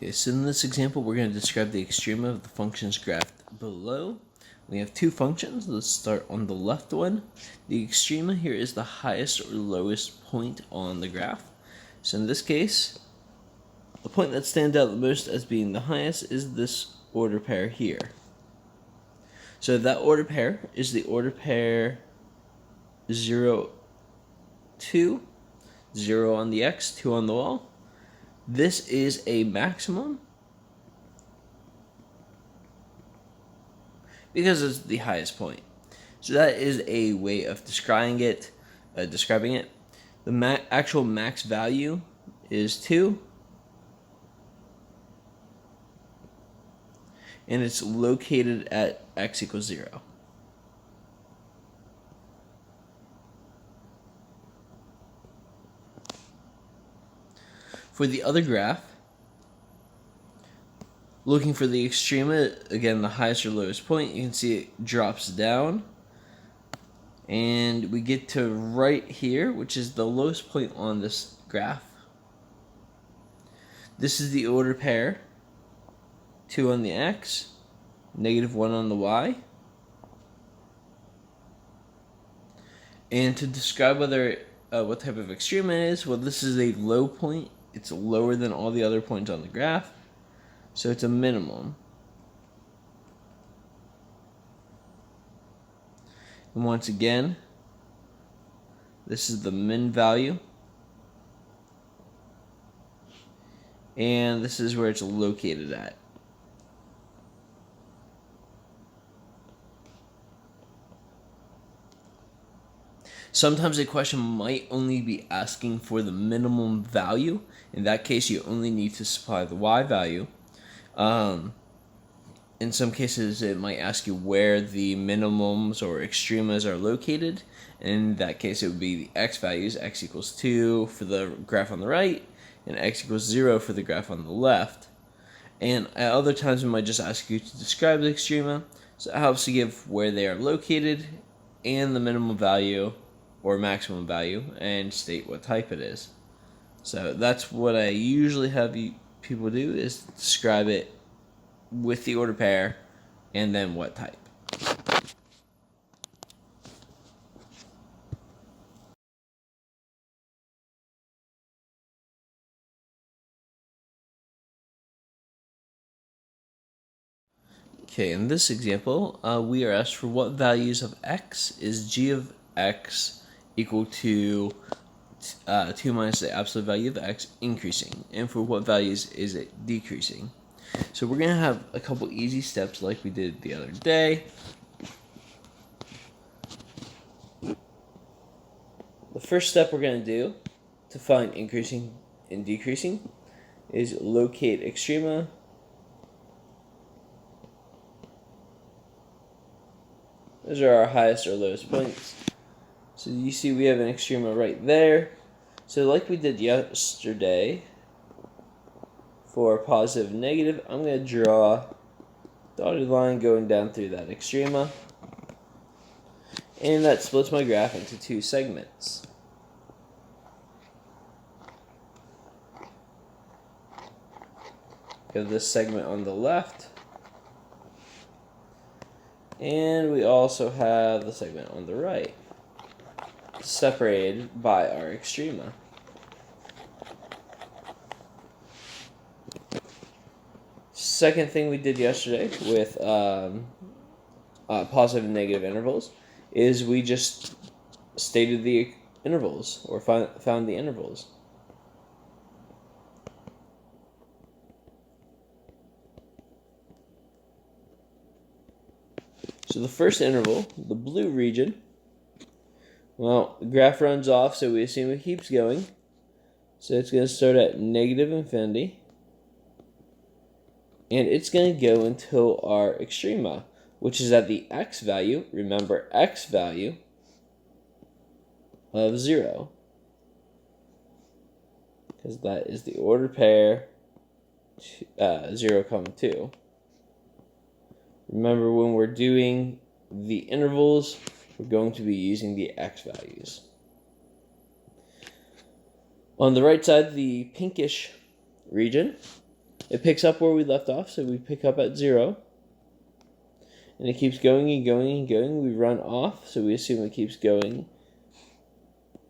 Okay, so in this example, we're going to describe the extrema of the functions graphed below. We have two functions. Let's start on the left one. The extrema here is the highest or lowest point on the graph. So in this case, the point that stands out the most as being the highest is this order pair here. So that order pair is the order pair 0, 2, 0 on the x, 2 on the y. This is a maximum because it's the highest point. So that is a way of describing it. The actual max value is 2, and it's located at x equals 0. For the other graph, looking for the extrema, again the highest or lowest point, you can see it drops down. And we get to right here, which is the lowest point on this graph. This is the order pair, 2 on the x, -1 on the y. And to describe whether what type of extrema it is, well, this is a low point. It's lower than all the other points on the graph, so it's a minimum. And once again, this is the min value, and this is where it's located at. Sometimes a question might only be asking for the minimum value. In that case, you only need to supply the y value. In some cases, it might ask you where the minimums or extremas are located. In that case, it would be the x values, x equals 2 for the graph on the right, and x equals 0 for the graph on the left. And at other times, we might just ask you to describe the extrema, so it helps to give where they are located and the minimum value or maximum value, and state what type it is. So that's what I usually have people do, is describe it with the order pair and then what type. Okay, in this example, we are asked for what values of x is g of x equal to 2 minus the absolute value of x increasing, and for what values is it decreasing. So we're going to have a couple easy steps like we did the other day. The first step we're going to do to find increasing and decreasing is locate extrema. Those are our highest or lowest points. So you see we have an extrema right there. So like we did yesterday, for positive and negative, I'm going to draw a dotted line going down through that extrema. And that splits my graph into 2 segments. We have this segment on the left, and we also have the segment on the right, separated by our extrema. Second thing we did yesterday with positive and negative intervals is we just stated the intervals, or found the intervals. So the first interval, the blue region, well, the graph runs off, so we assume it keeps going. So it's going to start at negative infinity, and it's going to go until our extrema, which is at the x value, remember x value, of 0. Because that is the order pair 0, 2. Remember, when we're doing the intervals, we're going to be using the x values. On the right side, the pinkish region, it picks up where we left off, so we pick up at 0. And it keeps going and going and going. We run off, so we assume it keeps going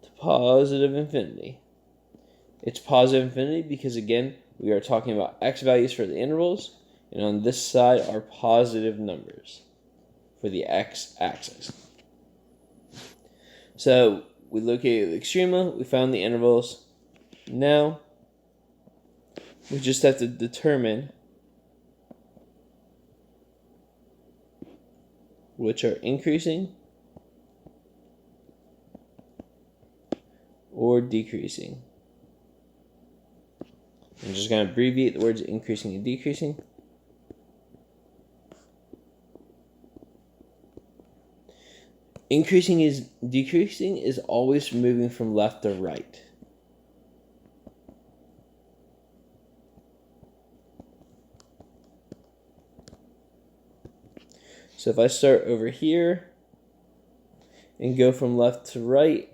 to positive infinity. It's positive infinity because, again, we are talking about x values for the intervals, and on this side are positive numbers for the x-axis. So we located the extrema, we found the intervals. Now we just have to determine which are increasing or decreasing. I'm just going to abbreviate the words increasing and decreasing. Decreasing is always moving from left to right. So if I start over here and go from left to right,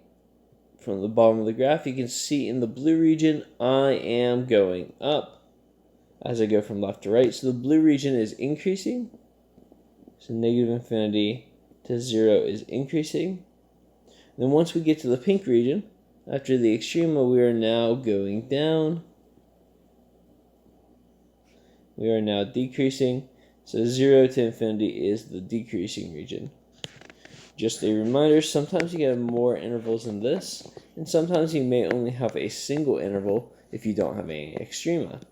from the bottom of the graph, you can see in the blue region, I am going up as I go from left to right. So the blue region is increasing. So negative infinity to 0 is increasing. Then once we get to the pink region, after the extrema, we are now going down. We are now decreasing. So 0 to infinity is the decreasing region. Just a reminder, sometimes you get more intervals than this, and sometimes you may only have a single interval if you don't have any extrema.